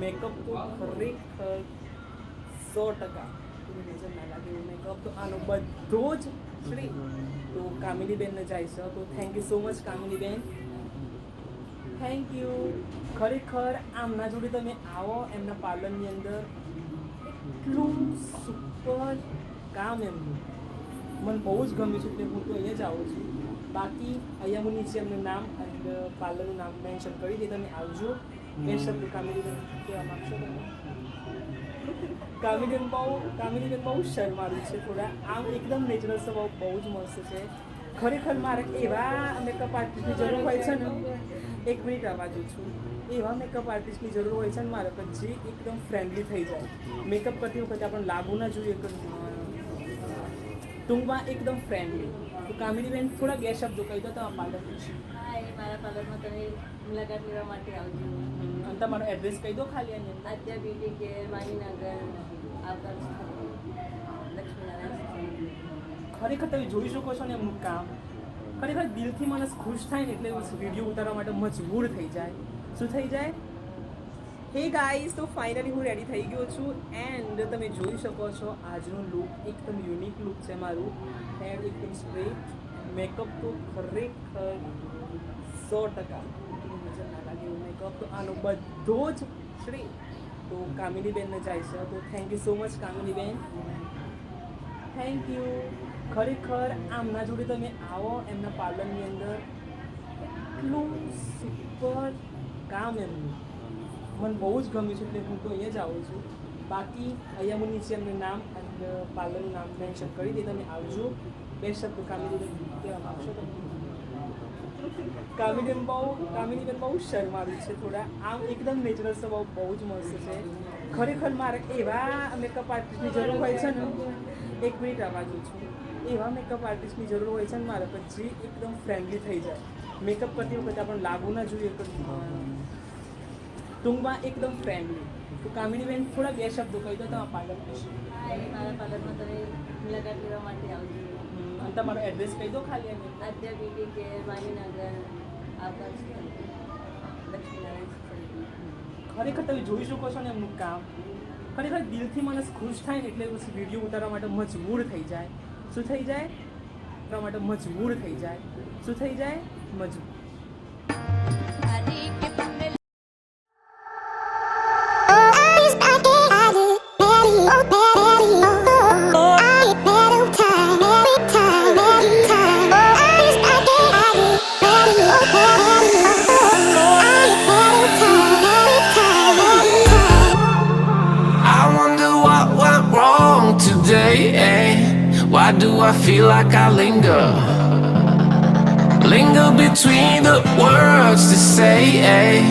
Makeup તો ખરેખર 100% પૂરી નજર ના લાગે એવું મેકઅપ તો આનો બધો જ શ્રી તો કામિનીબેનને જાય છે. તો thank you so much Kaminiben, thank you. ખરેખર આમના જોડે તમે આવો એમના પાર્લરની અંદર, એટલું સુપર કામ એમનું મને બહુ જ ગમ્યું છે એટલે હું તો અહીંયા જ આવું છું. બાકી અહીંયા હું નીચે એમનું નામ અને પાર્લરનું નામ મેન્શન કરી દે, તમે આવજો. એ શબ્દ કામિનીબેન કહેવા માગશો તમે? કામિનીબેન બહુ શરમાળું છે થોડા, આમ એકદમ નેચરલ સ્વભાવ બહુ જ મસ્ત છે. ખરેખર મારે એવા મેકઅપ આર્ટિસ્ટની જરૂર હોય છે ને, એક મિનિટ આવવા દઉં છું, એવા મેકઅપ આર્ટિસ્ટની જરૂર હોય છે ને મારે જે એકદમ ફ્રેન્ડલી થઈ જાય. મેકઅપ કરતી વખતે આપણને લાગુ ના જોઈએ ટૂંકમાં એકદમ ફ્રેન્ડલી. તો કામિનીબેન થોડા બે શબ્દો કહી દો તમારા પાર્લર વિશે. હા, એ મારા પાર્લરમાં તમે મુલાકાત લેવા માટે આવજો. અને તમારો એડ્રેસ કહી દો ખાલી. અને આદ્યા બ્યુટી કેર, વાણીનગર, આવકાર લક્ષ્મીનારાયણ. ખરેખર તમે જોઈ શકો છો ને એમનું કામ, ખરેખર દિલથી માણસ ખુશ થાય ને એટલે વિડીયો ઉતારવા માટે મજબૂર થઈ જાય. શું થઈ જાય? હે ગાઈઝ, તો ફાઇનલી હું રેડી થઈ ગયો છું એન્ડ તમે જોઈ શકો છો આજનું લુક એકદમ યુનિક લુક છે મારું. હેર એકદમ સ્ટ્રેટ, મેકઅપ તો ખરેખર 100% નજર ના લાગે એવું મેકઅપ તો આનો બધો જ શ્રી તો કામિનીબેનને જાય છે. તો thank you so much Kaminiben, thank you. ખરેખર આમના જોડે તમે આવો એમના પાર્લરની અંદર, એટલું સુપર કામ એમનું મને બહુ જ ગમ્યું છે એટલે હું તો અહીંયા જ આવું છું. બાકી અહીંયા હું નીચે એમનું નામ અને પાર્લરનું નામ મેન્શન કરી દે, તમે આવજો. બે શબ્દ કામિનીબેન કહેવા માગશો તમે? કામિનીબેન બહુ શરમાળું છે થોડા, આમ એકદમ નેચરલ સ્વભાવ બહુ જ મસ્ત છે. ખરેખર મારે એવા મેકઅપ આર્ટિસ્ટની જરૂર હોય છે ને, એક મિનિટ આવવા દઉં છું, એવા મેકઅપ આર્ટિસ્ટની જરૂર હોય છે ને મારે જે એકદમ ફ્રેન્ડલી થઈ જાય. મેકઅપ કરતી વખતે આપણને લાગુ ના જોઈએ ટૂંકમાં એકદમ ફ્રેન્ડલી. તો કામિનીબેન થોડા બે શબ્દો કહી દો તમારા પાર્લર વિશે. હા, એ મારા પાર્લરમાં તમે મુલાકાત લેવા માટે આવજો. અને તમારો એડ્રેસ કહી દો ખાલી. અને આદ્યા બ્યુટી કેર, વાણીનગર, આવકાર લક્ષ્મીનારાયણ. ખરેખર તમે જોઈ શકો છો ને એમનું કામ, ખરેખર દિલથી માણસ ખુશ થાય ને એટલે વિડીયો ઉતારવા માટે મજબૂર થઈ જાય. શું થઈ જાય? ઉતારવા માટે મજબૂર થઈ જાય. શું થઈ જાય? મજબૂર. Why do I feel like I linger between the words to say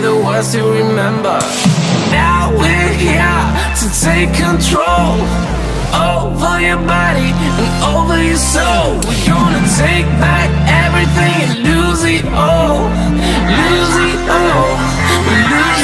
the words to remember. Now we're here to take control over your body and over your soul. We're gonna take back everything and lose it all, lose it all, lose